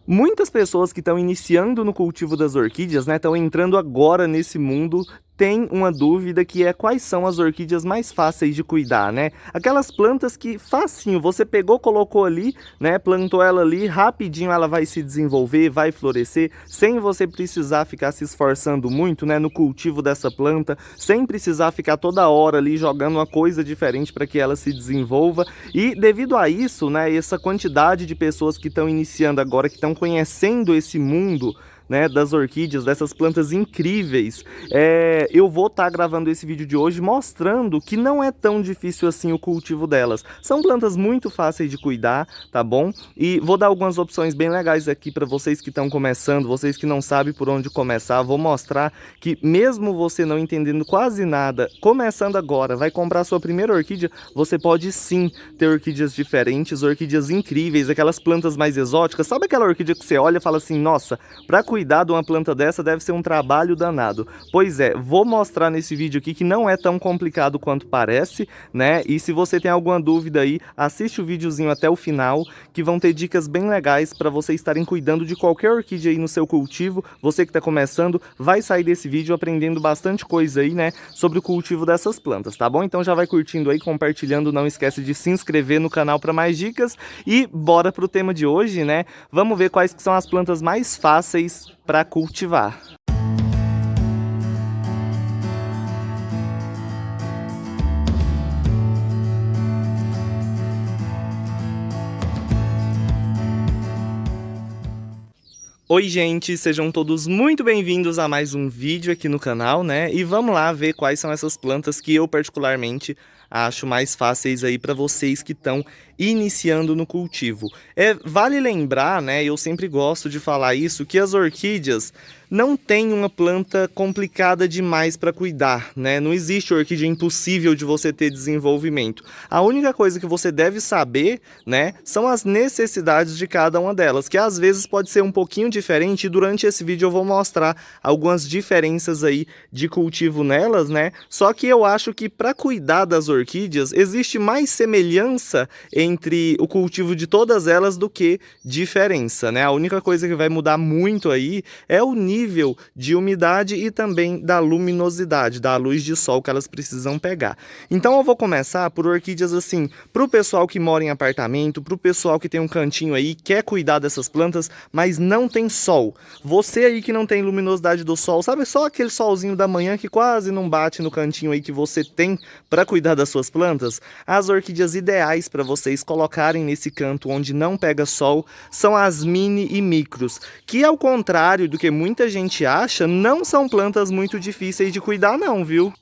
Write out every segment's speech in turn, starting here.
Muitas pessoas que estão iniciando no cultivo das orquídeas, né, estão entrando agora nesse mundo, tem uma dúvida que é quais são as orquídeas mais fáceis de cuidar, né? Aquelas plantas que facinho, você pegou, colocou ali, né, plantou ela ali, rapidinho ela vai se desenvolver, vai florescer, sem você precisar ficar se esforçando muito, né, no cultivo dessa planta, sem precisar ficar toda hora ali jogando uma coisa diferente para que ela se desenvolva. E devido a isso, né, essa quantidade de pessoas que estão iniciando agora, que estão conhecendo esse mundo, né, das orquídeas, dessas plantas incríveis, eu vou estar gravando esse vídeo de hoje mostrando que não é tão difícil assim o cultivo delas. São plantas muito fáceis de cuidar, tá bom? E vou dar algumas opções bem legais aqui para vocês que estão começando, vocês que não sabem por onde começar. Vou mostrar que mesmo você não entendendo quase nada, começando agora, vai comprar sua primeira orquídea, você pode sim ter orquídeas diferentes, orquídeas incríveis, aquelas plantas mais exóticas. Sabe aquela orquídea que você olha e fala assim, nossa, para cuidar de uma planta dessa deve ser um trabalho danado. Pois é, vou mostrar nesse vídeo aqui que não é tão complicado quanto parece, né? E se você tem alguma dúvida aí, assiste o videozinho até o final, que vão ter dicas bem legais para vocês estarem cuidando de qualquer orquídea aí no seu cultivo. Você que está começando, vai sair desse vídeo aprendendo bastante coisa aí, né, sobre o cultivo dessas plantas, tá bom? Então já vai curtindo aí, compartilhando, não esquece de se inscrever no canal para mais dicas e bora pro tema de hoje, né? Vamos ver quais que são as plantas mais fáceis para cultivar. Oi gente, sejam todos muito bem-vindos a mais um vídeo aqui no canal, né? E vamos lá ver quais são essas plantas que eu particularmente acho mais fáceis aí para vocês que estão iniciando no cultivo. Vale lembrar, né, eu sempre gosto de falar isso, que as orquídeas não tem uma planta complicada demais para cuidar, né? Não existe orquídea impossível de você ter desenvolvimento. A única coisa que você deve saber, né, são as necessidades de cada uma delas, que às vezes pode ser um pouquinho diferente, e durante esse vídeo eu vou mostrar algumas diferenças aí de cultivo nelas, né? Só que eu acho que para cuidar das orquídeas existe mais semelhança entre o cultivo de todas elas do que diferença, né? A única coisa que vai mudar muito aí é o nível de umidade e também da luminosidade, da luz de sol que elas precisam pegar. Então eu vou começar por orquídeas assim, para o pessoal que mora em apartamento, para o pessoal que tem um cantinho aí, quer cuidar dessas plantas, mas não tem sol. Você aí que não tem luminosidade do sol, sabe, só aquele solzinho da manhã que quase não bate no cantinho aí que você tem para cuidar das suas plantas, as orquídeas ideais para vocês colocarem nesse canto onde não pega sol são as mini e micros, que ao contrário do que muita gente acha, não são plantas muito difíceis de cuidar não, viu?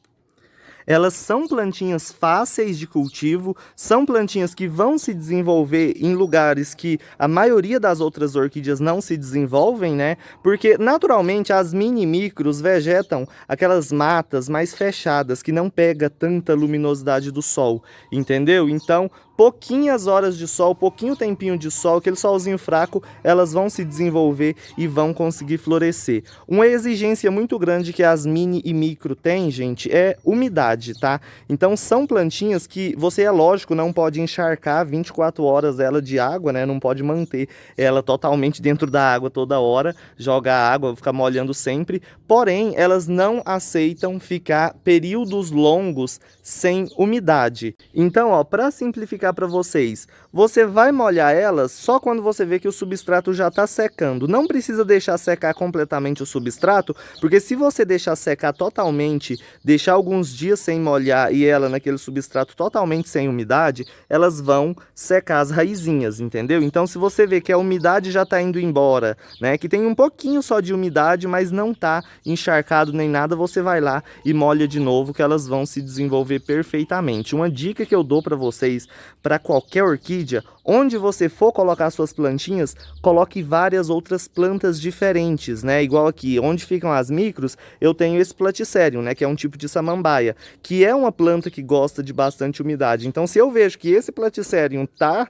Elas são plantinhas fáceis de cultivo, são plantinhas que vão se desenvolver em lugares que a maioria das outras orquídeas não se desenvolvem, né? Porque naturalmente as mini micros vegetam aquelas matas mais fechadas que não pega tanta luminosidade do sol, entendeu? Então, pouquinhas horas de sol, pouquinho tempinho de sol, aquele solzinho fraco, elas vão se desenvolver e vão conseguir florescer. Uma exigência muito grande que as mini e micro têm, gente, é umidade, tá? Então são plantinhas que você, é lógico, não pode encharcar 24 horas ela de água, né? Não pode manter ela totalmente dentro da água toda hora, jogar água, ficar molhando sempre. Porém, elas não aceitam ficar períodos longos sem umidade. Então, ó, para simplificar para vocês, você vai molhar elas só quando você vê que o substrato já está secando. Não precisa deixar secar completamente o substrato, porque se você deixar secar totalmente, deixar alguns dias sem molhar e ela naquele substrato totalmente sem umidade, elas vão secar as raizinhas, entendeu? Então, se você vê que a umidade já está indo embora, né, que tem um pouquinho só de umidade, mas não está encharcado nem nada, você vai lá e molha de novo, que elas vão se desenvolver perfeitamente. Uma dica que eu dou para vocês, para qualquer orquídea, onde você for colocar suas plantinhas, coloque várias outras plantas diferentes, né? Igual aqui, onde ficam as micros, eu tenho esse platycerium, né? Que é um tipo de samambaia, que é uma planta que gosta de bastante umidade. Então, se eu vejo que esse platycerium tá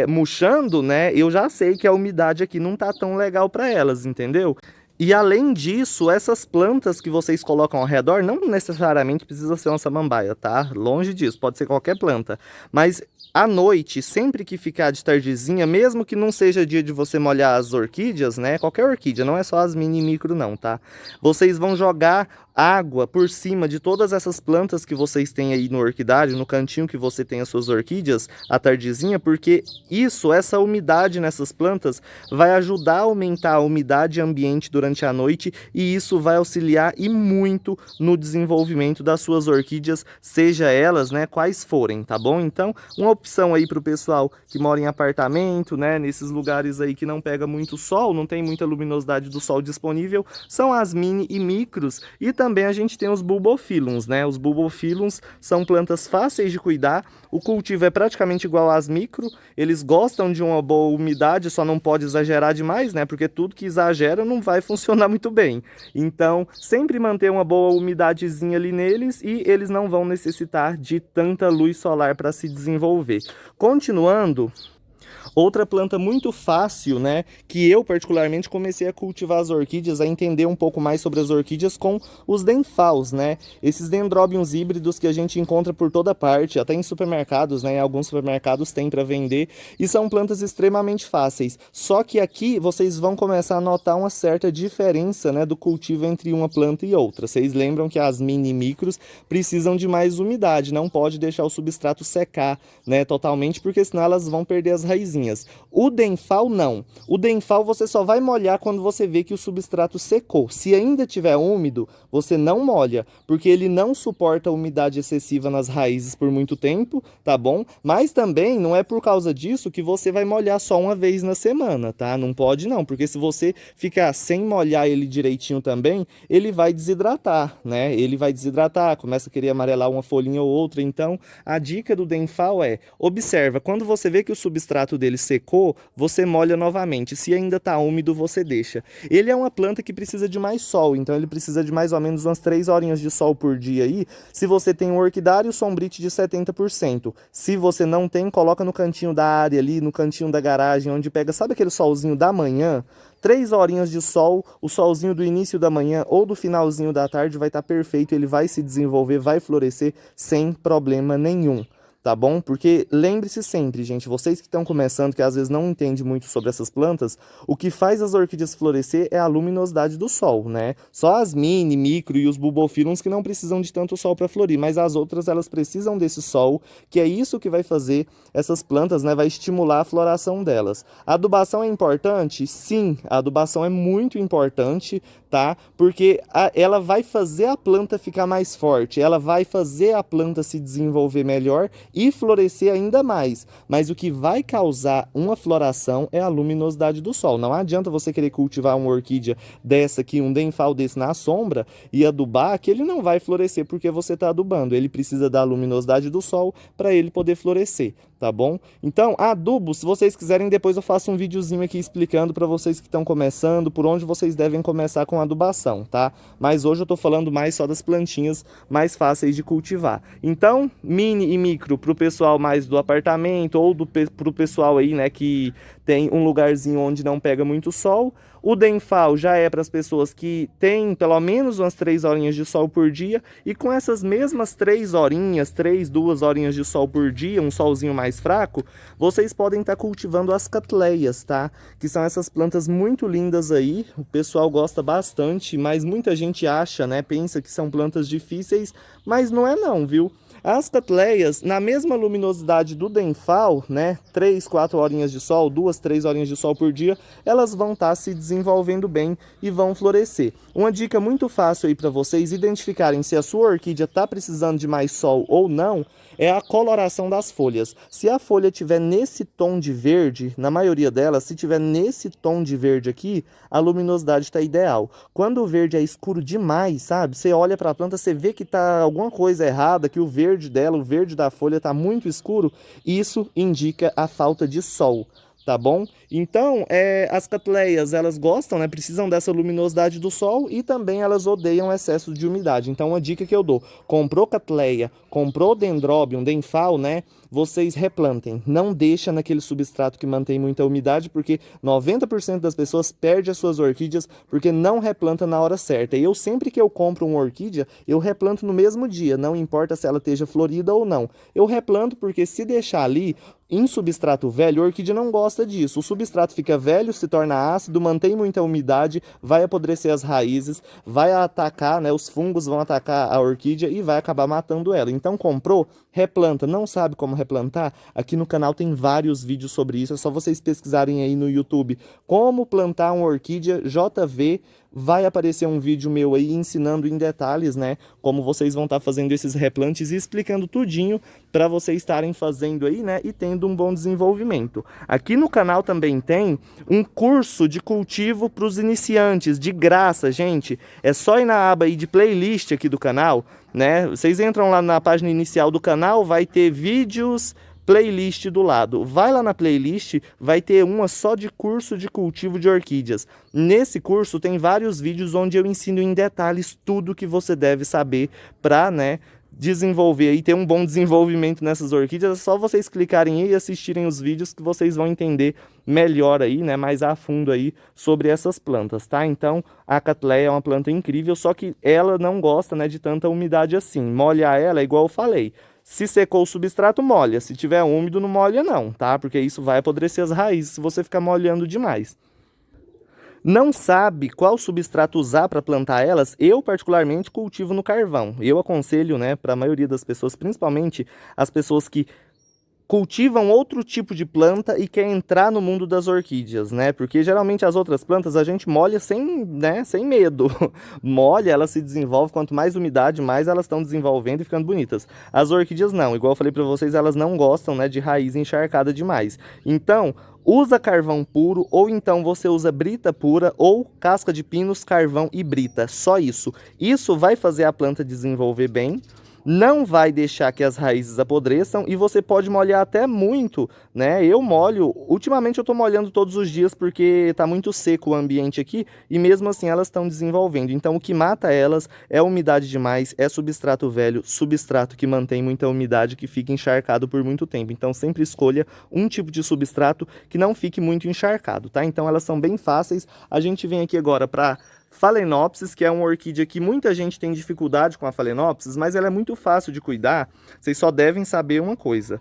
murchando, né? Eu já sei que a umidade aqui não tá tão legal para elas, entendeu? E além disso, essas plantas que vocês colocam ao redor, não necessariamente precisa ser uma samambaia, tá? Longe disso, pode ser qualquer planta. Mas à noite, sempre que ficar de tardezinha, mesmo que não seja dia de você molhar as orquídeas, né? Qualquer orquídea, não é só as mini e micro não, tá? Vocês vão jogar água por cima de todas essas plantas que vocês têm aí no orquidário, no cantinho que você tem as suas orquídeas, à tardezinha, porque essa umidade nessas plantas vai ajudar a aumentar a umidade ambiente durante a noite e isso vai auxiliar e muito no desenvolvimento das suas orquídeas, seja elas, né, quais forem, tá bom? Então, uma opção aí para o pessoal que mora em apartamento, né, nesses lugares aí que não pega muito sol, não tem muita luminosidade do sol disponível, são as mini e micros e também a gente tem os bulbophyllums, né? Os bulbophyllums são plantas fáceis de cuidar, o cultivo é praticamente igual às micro, eles gostam de uma boa umidade, só não pode exagerar demais, né? Porque tudo que exagera não vai funcionar muito bem. Então, sempre manter uma boa umidadezinha ali neles e eles não vão necessitar de tanta luz solar para se desenvolver. Continuando, outra planta muito fácil, né, que eu particularmente comecei a cultivar as orquídeas, a entender um pouco mais sobre as orquídeas com os denfalls, né? Esses dendróbions híbridos que a gente encontra por toda parte, até em supermercados, né? Alguns supermercados têm para vender e são plantas extremamente fáceis. Só que aqui vocês vão começar a notar uma certa diferença, né, do cultivo entre uma planta e outra. Vocês lembram que as mini e micros precisam de mais umidade, não pode deixar o substrato secar, né, totalmente, porque senão elas vão perder as raizinhas. O denfal não. O denfal você só vai molhar quando você vê que o substrato secou. Se ainda estiver úmido, você não molha, porque ele não suporta umidade excessiva nas raízes por muito tempo, tá bom? Mas também não é por causa disso que você vai molhar só uma vez na semana, tá? Não pode não, porque se você ficar sem molhar ele direitinho também, ele vai desidratar, né? Ele vai desidratar, começa a querer amarelar uma folhinha ou outra. Então, a dica do denfal é, observa, quando você vê que o substrato dele secou, você molha novamente. Se ainda está úmido, você deixa. Ele é uma planta que precisa de mais sol, então ele precisa de mais ou menos umas 3 horinhas de sol por dia aí. Se você tem um orquidário, sombrite de 70%. Se você não tem, coloca no cantinho da área ali, no cantinho da garagem, onde pega, sabe aquele solzinho da manhã? 3 horinhas de sol, o solzinho do início da manhã ou do finalzinho da tarde vai estar perfeito, ele vai se desenvolver, vai florescer sem problema nenhum. Tá bom? Porque lembre-se sempre, gente, vocês que estão começando, que às vezes não entendem muito sobre essas plantas, o que faz as orquídeas florescer é a luminosidade do sol, né? Só as mini, micro e os bulbophyllums que não precisam de tanto sol para florir, mas as outras elas precisam desse sol, que é isso que vai fazer essas plantas, né? Vai estimular a floração delas. A adubação é importante? Sim, a adubação é muito importante, tá? Porque ela vai fazer a planta ficar mais forte, ela vai fazer a planta se desenvolver melhor e florescer ainda mais. Mas o que vai causar uma floração é a luminosidade do sol. Não adianta você querer cultivar uma orquídea dessa aqui, um denfal desse na sombra e adubar, que ele não vai florescer porque você está adubando. Ele precisa da luminosidade do sol para ele poder florescer, tá bom? Então, adubo, se vocês quiserem, depois eu faço um videozinho aqui explicando para vocês que estão começando, por onde vocês devem começar com a adubação, tá? Mas hoje eu tô falando mais só das plantinhas mais fáceis de cultivar. Então, mini e micro para o pessoal mais do apartamento ou para o pessoal aí, né, que tem um lugarzinho onde não pega muito sol. O denfal já é para as pessoas que têm pelo menos umas 3 horinhas de sol por dia e com essas mesmas 3 horinhas, 2 horinhas de sol por dia, um solzinho mais fraco, vocês podem estar cultivando as catleias, tá? Que são essas plantas muito lindas aí, o pessoal gosta bastante, mas muita gente acha, né, pensa que são plantas difíceis, mas não é não, viu? As catleias, na mesma luminosidade do denfal, né, 3, 4 horinhas de sol, 2, 3 horinhas de sol por dia, elas vão estar se desenvolvendo bem e vão florescer. Uma dica muito fácil aí para vocês identificarem se a sua orquídea está precisando de mais sol ou não, é a coloração das folhas. Se a folha tiver nesse tom de verde, na maioria delas, se tiver nesse tom de verde aqui, a luminosidade está ideal. Quando o verde é escuro demais, sabe? Você olha para a planta, você vê que tá alguma coisa errada, que o verde dela, o verde da folha está muito escuro, isso indica a falta de sol. Tá bom? Então, as catleias, elas gostam, né? Precisam dessa luminosidade do sol e também elas odeiam excesso de umidade. Então, uma dica que eu dou, comprou catleia, comprou dendróbium, denfal, né? vocês replantem. Não deixa naquele substrato que mantém muita umidade, porque 90% das pessoas perde as suas orquídeas porque não replanta na hora certa. E eu sempre que eu compro uma orquídea, eu replanto no mesmo dia, não importa se ela esteja florida ou não. Eu replanto porque se deixar ali em substrato velho, a orquídea não gosta disso. O substrato fica velho, se torna ácido, mantém muita umidade, vai apodrecer as raízes, vai atacar, né, os fungos vão atacar a orquídea e vai acabar matando ela. Então comprou, replanta. Não sabe como replantar? Aqui no canal tem vários vídeos sobre isso, é só vocês pesquisarem aí no YouTube como plantar uma orquídea JV. Vai aparecer um vídeo meu aí ensinando em detalhes, né, como vocês vão estar fazendo esses replantes e explicando tudinho para vocês estarem fazendo aí, né, e tendo um bom desenvolvimento. Aqui no canal também tem um curso de cultivo para os iniciantes, de graça, gente. É só ir na aba aí de playlist aqui do canal, né, vocês entram lá na página inicial do canal, vai ter vídeos, playlist do lado. Vai lá na playlist, vai ter uma só de curso de cultivo de orquídeas. Nesse curso tem vários vídeos onde eu ensino em detalhes tudo que você deve saber para, né, desenvolver e ter um bom desenvolvimento nessas orquídeas. É só vocês clicarem aí e assistirem os vídeos que vocês vão entender melhor aí, né, mais a fundo aí sobre essas plantas, tá? Então, a Cattleya é uma planta incrível, só que ela não gosta, né, de tanta umidade assim. Molhar ela é igual eu falei. Se secou o substrato, molha. Se tiver úmido, não molha não, tá? Porque isso vai apodrecer as raízes se você ficar molhando demais. Não sabe qual substrato usar para plantar elas? Eu, particularmente, cultivo no carvão. Eu aconselho, né, para a maioria das pessoas, principalmente as pessoas que cultivam outro tipo de planta e quer entrar no mundo das orquídeas, né? Porque geralmente as outras plantas a gente molha sem, né, sem medo. Molha, ela se desenvolve, quanto mais umidade, mais elas estão desenvolvendo e ficando bonitas. As orquídeas não, igual eu falei para vocês, elas não gostam, né, de raiz encharcada demais. Então, usa carvão puro, ou então você usa brita pura, ou casca de pinos, carvão e brita. Só isso. Isso vai fazer a planta desenvolver bem, não vai deixar que as raízes apodreçam e você pode molhar até muito, né? Eu molho, ultimamente eu tô molhando todos os dias porque tá muito seco o ambiente aqui e mesmo assim elas estão desenvolvendo. Então o que mata elas é umidade demais, é substrato velho, substrato que mantém muita umidade, que fica encharcado por muito tempo. Então sempre escolha um tipo de substrato que não fique muito encharcado, tá? Então elas são bem fáceis. A gente vem aqui agora para Phalaenopsis, que é uma orquídea que muita gente tem dificuldade com a Phalaenopsis, mas ela é muito fácil de cuidar. Vocês só devem saber uma coisa.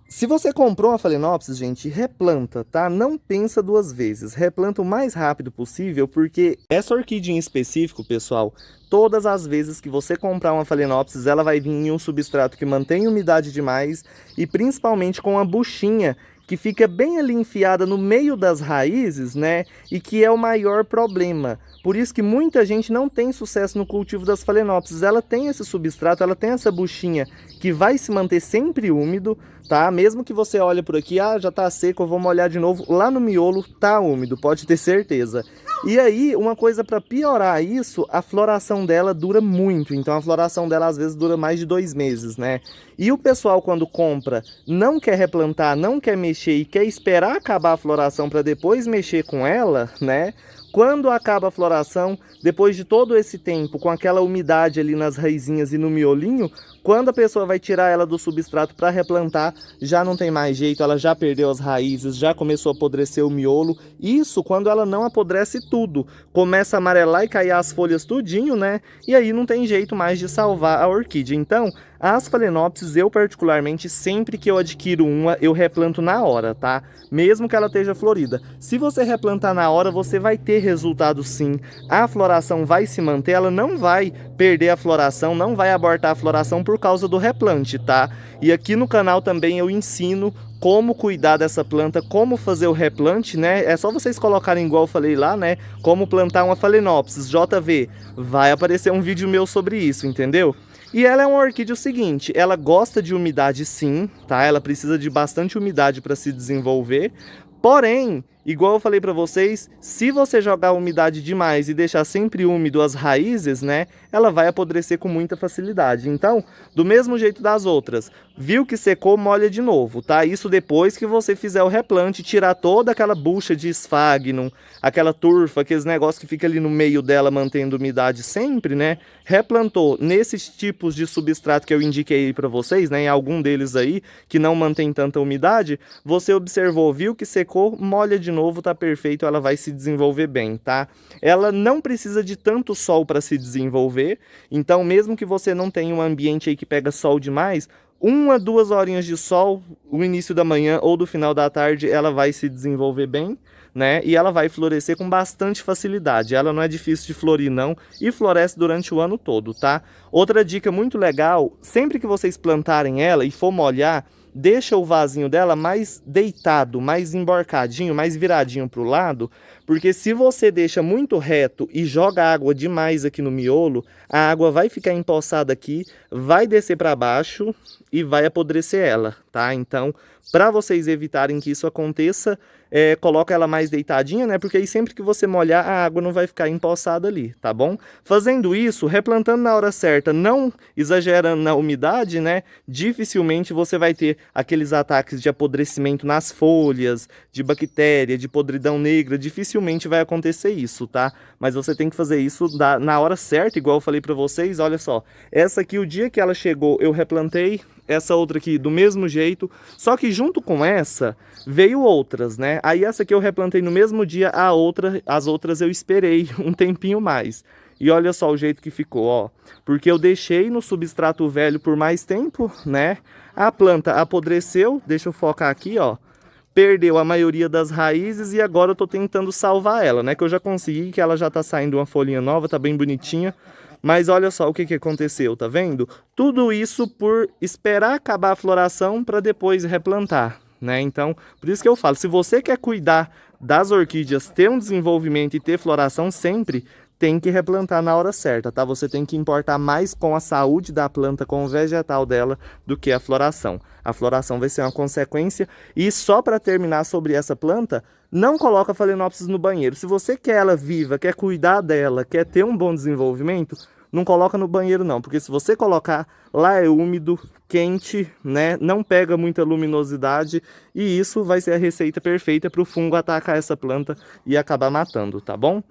Se você comprou uma Phalaenopsis, gente, replanta, tá? Não pensa duas vezes. Replanta o mais rápido possível, porque essa orquídea em específico, pessoal, todas as vezes que você comprar uma Phalaenopsis, ela vai vir em um substrato que mantém umidade demais e principalmente com a buchinha que fica bem ali enfiada no meio das raízes, né? E que é o maior problema. Por isso que muita gente não tem sucesso no cultivo das Phalaenopsis. Ela tem esse substrato, ela tem essa buchinha que vai se manter sempre úmido, tá? Mesmo que você olhe por aqui, ah, já tá seco, eu vou molhar de novo. Lá no miolo tá úmido, pode ter certeza. E aí, uma coisa para piorar isso, a floração dela dura muito. Então a floração dela às vezes dura mais de 2 meses, né? E o pessoal quando compra, não quer replantar, não quer mexer e quer esperar acabar a floração para depois mexer com ela, né? Quando acaba a floração, depois de todo esse tempo, com aquela umidade ali nas raizinhas e no miolinho, quando a pessoa vai tirar ela do substrato para replantar, já não tem mais jeito, ela já perdeu as raízes, já começou a apodrecer o miolo. Isso quando ela não apodrece tudo, começa a amarelar e cair as folhas tudinho, né? E aí não tem jeito mais de salvar a orquídea. Então, as Phalaenopsis, eu particularmente, sempre que eu adquiro uma, eu replanto na hora, tá? Mesmo que ela esteja florida. Se você replantar na hora, você vai ter resultado sim. A floração vai se manter, ela não vai perder a floração, não vai abortar a floração por causa do replante, tá? E aqui no canal também eu ensino como cuidar dessa planta, como fazer o replante, né? É só vocês colocarem, igual eu falei lá, né? Como plantar uma Phalaenopsis JV. Vai aparecer um vídeo meu sobre isso, entendeu? E ela é uma orquídea o seguinte, ela gosta de umidade sim, tá? Ela precisa de bastante umidade para se desenvolver, porém, Igual eu falei para vocês, se você jogar umidade demais e deixar sempre úmido as raízes, né, ela vai apodrecer com muita facilidade. Então, do mesmo jeito das outras, viu que secou, molha de novo, tá? Isso depois que você fizer o replante, tirar toda aquela bucha de esfagno, aquela turfa, aqueles negócios que fica ali no meio dela mantendo umidade sempre, né? Replantou nesses tipos de substrato que eu indiquei para vocês, né, em algum deles aí que não mantém tanta umidade, você observou, viu que secou, molha de novo, tá perfeito, ela vai se desenvolver bem, tá? Ela não precisa de tanto sol para se desenvolver, então mesmo que você não tenha um ambiente aí que pega sol demais, 1 a 2 horinhas de sol, o início da manhã ou do final da tarde, ela vai se desenvolver bem, né? E ela vai florescer com bastante facilidade. Ela não é difícil de florir, não, e floresce durante o ano todo, tá? Outra dica muito legal, sempre que vocês plantarem ela e for molhar, deixa o vasinho dela mais deitado, mais emborcadinho, mais viradinho para o lado, porque se você deixa muito reto e joga água demais aqui no miolo, a água vai ficar empoçada aqui, vai descer para baixo e vai apodrecer ela, tá? Então, para vocês evitarem que isso aconteça, coloca ela mais deitadinha, né? Porque aí sempre que você molhar, a água não vai ficar empoçada ali, tá bom? Fazendo isso, replantando na hora certa, não exagerando na umidade, né? Dificilmente você vai ter aqueles ataques de apodrecimento nas folhas, de bactéria, de podridão negra, dificilmente vai acontecer isso, tá? Mas você tem que fazer isso na hora certa, igual eu falei pra vocês, olha só. Essa aqui, o dia que ela chegou, eu replantei. Essa outra aqui do mesmo jeito, só que junto com essa veio outras, né? Aí essa aqui eu replantei no mesmo dia, as outras eu esperei um tempinho mais. E olha só o jeito que ficou, ó. Porque eu deixei no substrato velho por mais tempo, né? A planta apodreceu, deixa eu focar aqui, ó. Perdeu a maioria das raízes e agora eu tô tentando salvar ela, né? Que eu já consegui, que ela já tá saindo uma folhinha nova, tá bem bonitinha. Mas olha só o que aconteceu, tá vendo? Tudo isso por esperar acabar a floração para depois replantar, né? Então, por isso que eu falo, se você quer cuidar das orquídeas, ter um desenvolvimento e ter floração sempre, tem que replantar na hora certa, tá? Você tem que importar mais com a saúde da planta, com o vegetal dela, do que a floração. A floração vai ser uma consequência. E só para terminar sobre essa planta, não coloca Phalaenopsis no banheiro. Se você quer ela viva, quer cuidar dela, quer ter um bom desenvolvimento, não coloca no banheiro não, porque se você colocar, lá é úmido, quente, né? Não pega muita luminosidade e isso vai ser a receita perfeita para o fungo atacar essa planta e acabar matando, tá bom?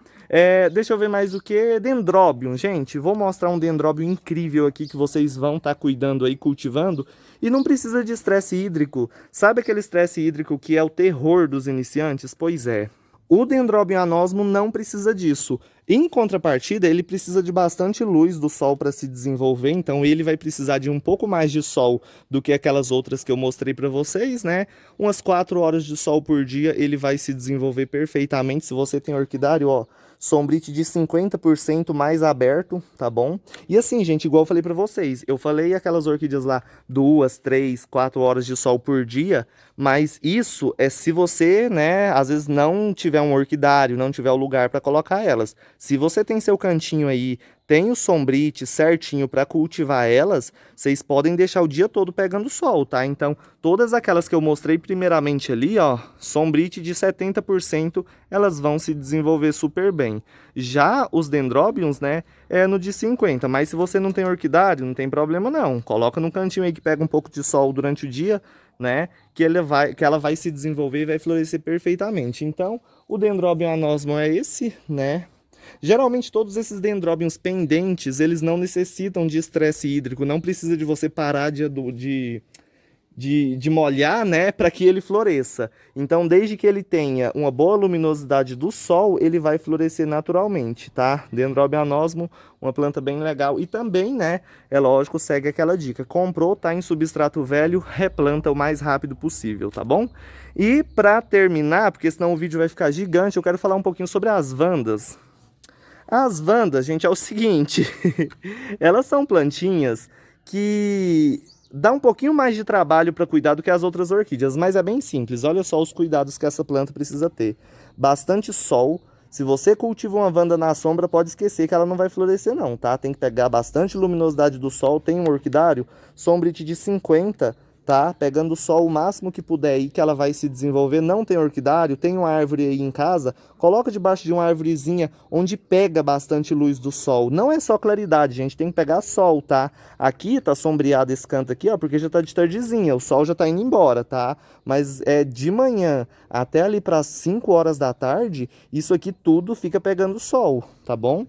Deixa eu ver mais o que. Dendrobium, gente, vou mostrar um dendrobium incrível aqui que vocês vão estar cuidando aí, cultivando. E não precisa de estresse hídrico. Sabe aquele estresse hídrico que é o terror dos iniciantes? Pois é. O Dendrobium anosmo não precisa disso. Em contrapartida, ele precisa de bastante luz do sol para se desenvolver, então ele vai precisar de um pouco mais de sol do que aquelas outras que eu mostrei para vocês, né? Umas 4 horas de sol por dia, ele vai se desenvolver perfeitamente. Se você tem orquidário, ó, sombrite de 50% mais aberto, tá bom? E assim, gente, igual eu falei para vocês, eu falei aquelas orquídeas lá 2, 3, 4 horas de sol por dia, mas isso é se você, né, às vezes não tiver um orquidário, não tiver o lugar para colocar elas. Se você tem seu cantinho aí, tem o sombrite certinho para cultivar elas, vocês podem deixar o dia todo pegando sol, tá? Então, todas aquelas que eu mostrei primeiramente ali, ó, sombrite de 70%, elas vão se desenvolver super bem. Já os dendróbions, né, é no de 50%, mas se você não tem orquidário, não tem problema não. Coloca num cantinho aí que pega um pouco de sol durante o dia, né, que ela vai se desenvolver e vai florescer perfeitamente. Então, o Dendrobium anosmo é esse, né? Geralmente todos esses dendróbions pendentes, eles não necessitam de estresse hídrico, não precisa de você parar de molhar, né, para que ele floresça. Então, desde que ele tenha uma boa luminosidade do sol, ele vai florescer naturalmente, tá? Dendrobium anosmo, uma planta bem legal. E também, né, é lógico, segue aquela dica. Comprou, tá em substrato velho, replanta o mais rápido possível, tá bom? E para terminar, porque senão o vídeo vai ficar gigante, eu quero falar um pouquinho sobre as vandas. As vandas, gente, é o seguinte, elas são plantinhas que dá um pouquinho mais de trabalho para cuidar do que as outras orquídeas, mas é bem simples. Olha só os cuidados que essa planta precisa ter. Bastante sol. Se você cultiva uma vanda na sombra, pode esquecer que ela não vai florescer não, tá? Tem que pegar bastante luminosidade do sol. Tem um orquidário, sombrite de 50, tá? Pegando sol o máximo que puder aí, que ela vai se desenvolver. Não tem orquidário, tem uma árvore aí em casa, coloca debaixo de uma árvorezinha onde pega bastante luz do sol. Não é só claridade, gente, tem que pegar sol, tá? Aqui tá sombreado esse canto aqui, ó, porque já tá de tardezinha, o sol já tá indo embora, tá? Mas é de manhã até ali para 5 horas da tarde, isso aqui tudo fica pegando sol, tá bom?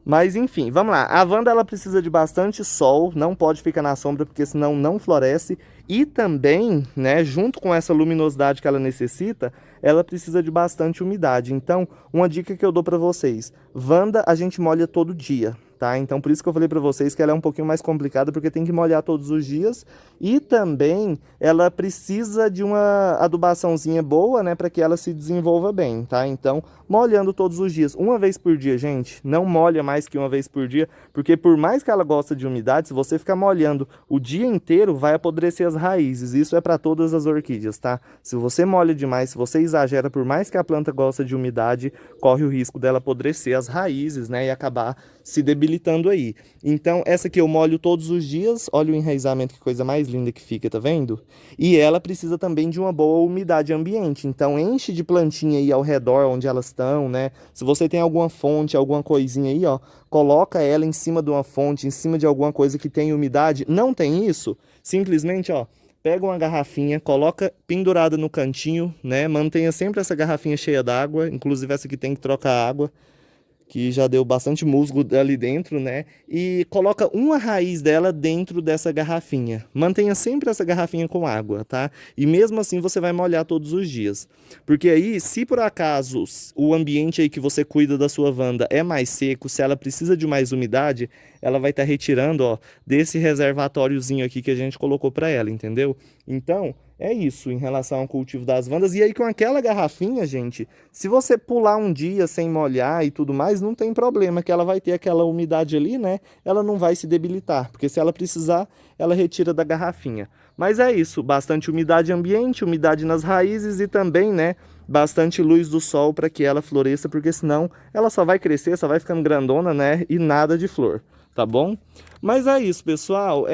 Mas enfim, vamos lá. A Wanda ela precisa de bastante sol, não pode ficar na sombra porque senão não floresce. E também, né, junto com essa luminosidade que ela necessita, ela precisa de bastante umidade. Então, uma dica que eu dou para vocês, Wanda a gente molha todo dia, tá? Então, por isso que eu falei para vocês que ela é um pouquinho mais complicada, porque tem que molhar todos os dias. E também ela precisa de uma adubaçãozinha boa, né, para que ela se desenvolva bem, tá? Então, molhando todos os dias, uma vez por dia, gente, não molha mais que uma vez por dia, porque por mais que ela goste de umidade, se você ficar molhando o dia inteiro, vai apodrecer as raízes. Isso é para todas as orquídeas, tá? Se você molha demais, se você exagera, por mais que a planta goste de umidade, corre o risco dela apodrecer as raízes, né, e acabar se debilitando aí. Então, essa aqui eu molho todos os dias, olha o enraizamento, que coisa mais linda que fica, tá vendo? E ela precisa também de uma boa umidade ambiente, então enche de plantinha aí ao redor onde elas estão, né? Se você tem alguma fonte, alguma coisinha aí, ó, coloca ela em cima de uma fonte, em cima de alguma coisa que tem umidade. Não tem isso? Simplesmente, ó, pega uma garrafinha, coloca pendurada no cantinho, né? Mantenha sempre essa garrafinha cheia d'água, inclusive essa aqui tem que trocar água, que já deu bastante musgo ali dentro, né? E coloca uma raiz dela dentro dessa garrafinha. Mantenha sempre essa garrafinha com água, tá? E mesmo assim você vai molhar todos os dias. Porque aí, se por acaso o ambiente aí que você cuida da sua Wanda é mais seco, se ela precisa de mais umidade, ela vai estar retirando, ó, desse reservatóriozinho aqui que a gente colocou para ela, entendeu? Então, é isso em relação ao cultivo das Wandas. E aí com aquela garrafinha, gente, se você pular um dia sem molhar e tudo mais, não tem problema, que ela vai ter aquela umidade ali, né? Ela não vai se debilitar, porque se ela precisar, ela retira da garrafinha. Mas é isso, bastante umidade ambiente, umidade nas raízes e também, né, bastante luz do sol para que ela floresça, porque senão ela só vai crescer, só vai ficando grandona, né, e nada de flor. Tá bom? Mas é isso, pessoal.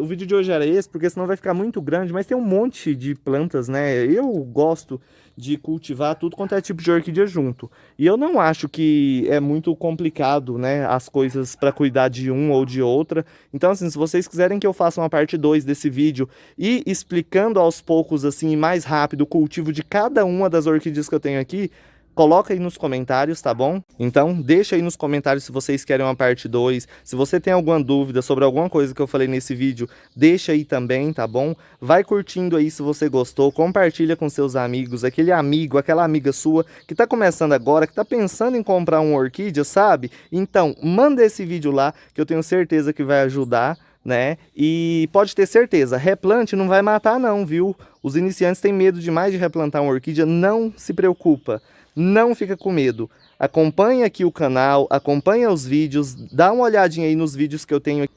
O vídeo de hoje era esse, porque senão vai ficar muito grande, mas tem um monte de plantas, né? Eu gosto de cultivar tudo quanto é tipo de orquídea junto. E eu não acho que é muito complicado, né, as coisas para cuidar de um ou de outra. Então, assim, se vocês quiserem que eu faça uma parte 2 desse vídeo e explicando aos poucos, assim, mais rápido o cultivo de cada uma das orquídeas que eu tenho aqui, coloca aí nos comentários, tá bom? Então, deixa aí nos comentários se vocês querem uma parte 2. Se você tem alguma dúvida sobre alguma coisa que eu falei nesse vídeo, deixa aí também, tá bom? Vai curtindo aí se você gostou, compartilha com seus amigos, aquele amigo, aquela amiga sua que tá começando agora, que tá pensando em comprar uma orquídea, sabe? Então, manda esse vídeo lá, que eu tenho certeza que vai ajudar, né? E pode ter certeza, replante não vai matar não, viu? Os iniciantes têm medo demais de replantar uma orquídea, não se preocupa. Não fica com medo. Acompanha aqui o canal, acompanha os vídeos, dá uma olhadinha aí nos vídeos que eu tenho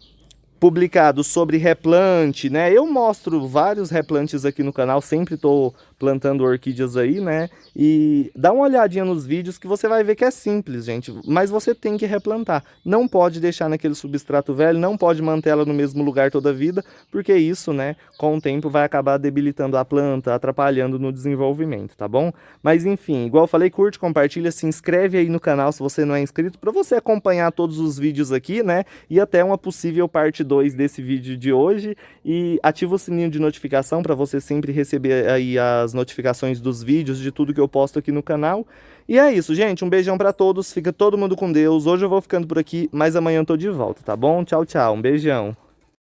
publicados sobre replante, né? Eu mostro vários replantes aqui no canal, sempre tô plantando orquídeas aí, né? E dá uma olhadinha nos vídeos que você vai ver que é simples, gente. Mas você tem que replantar. Não pode deixar naquele substrato velho, não pode manter ela no mesmo lugar toda a vida, porque isso, né, com o tempo vai acabar debilitando a planta, atrapalhando no desenvolvimento, tá bom? Mas enfim, igual eu falei, curte, compartilha, se inscreve aí no canal se você não é inscrito, para você acompanhar todos os vídeos aqui, né? E até uma possível parte 2 desse vídeo de hoje. E ativa o sininho de notificação para você sempre receber aí as notificações dos vídeos, de tudo que eu posto aqui no canal. E é isso, gente. Um beijão para todos. Fica todo mundo com Deus. Hoje eu vou ficando por aqui, mas amanhã eu tô de volta, tá bom? Tchau, tchau. Um beijão.